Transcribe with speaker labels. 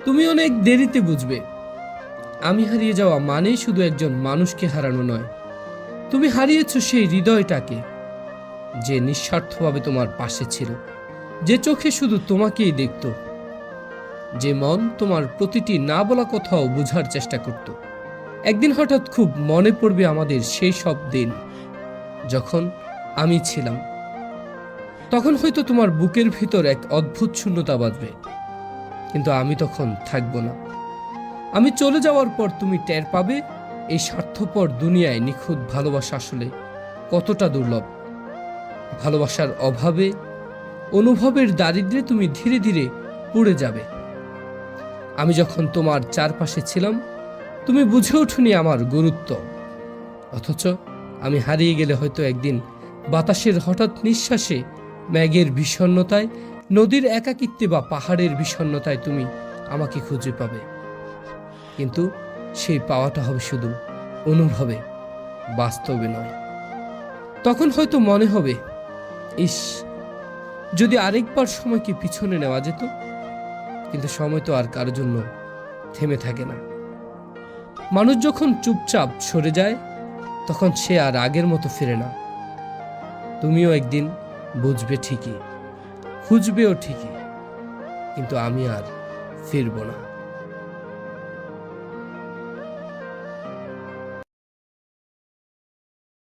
Speaker 1: তুমি অনেক দেরিতে বুঝবে আমি হারিয়ে যাওয়া মানেই শুধু একজন মানুষকে হারানো নয়, তুমি হারিয়েছো সেই হৃদয়টাকে, যে নিঃস্বার্থভাবে তোমার পাশে ছিল, যে চোখে শুধু তোমাকেই দেখত, যে মন তোমার প্রতিটি না বলা কথাও বোঝার চেষ্টা করত। একদিন হঠাৎ খুব মনে পড়বে আমাদের সেই সব দিন যখন আমি ছিলাম। তখন হয়তো তোমার বুকের ভিতর এক অদ্ভুত শূন্যতা বাঁধবে, কিন্তু আমি তখন থাকবো না। আমি চলে যাওয়ার পর তুমি টের পাবে এই স্বার্থপর দুনিয়ায় নিখুঁত ভালোবাসা আসলে কতটা দুর্লভ। ভালোবাসার অভাবে, অনুভবের দারিদ্র্যে তুমি ধীরে ধীরে পুড়ে যাবে। আমি যখন তোমার চারপাশে ছিলাম তুমি বুঝে ওঠোনি আমার গুরুত্ব, অথচ আমি হারিয়ে গেলে হয়তো একদিন বাতাসের হঠাৎ নিঃশ্বাসে, মেঘের বিষণ্ণতায়, নদীর একাকিত্বে বা পাহাড়ের বিষণ্ণতায় তুমি আমাকে খুঁজে পাবে। কিন্তু সেই পাওয়াটা হবে শুধু অনুভবে, বাস্তবে নয়। তখন হয়তো মনে হবে, ইস, যদি আরেকবার সময়কে পিছনে নেওয়া যেত। কিন্তু সময় তো আর কারোর জন্য থেমে থাকে না। মানুষ যখন চুপচাপ সরে যায় তখন সে আর আগের মতো ফিরে না। তুমিও একদিন বুঝবে ঠিকই, খুঁজবেও ঠিকই, কিন্তু আমি আর ফিরব না।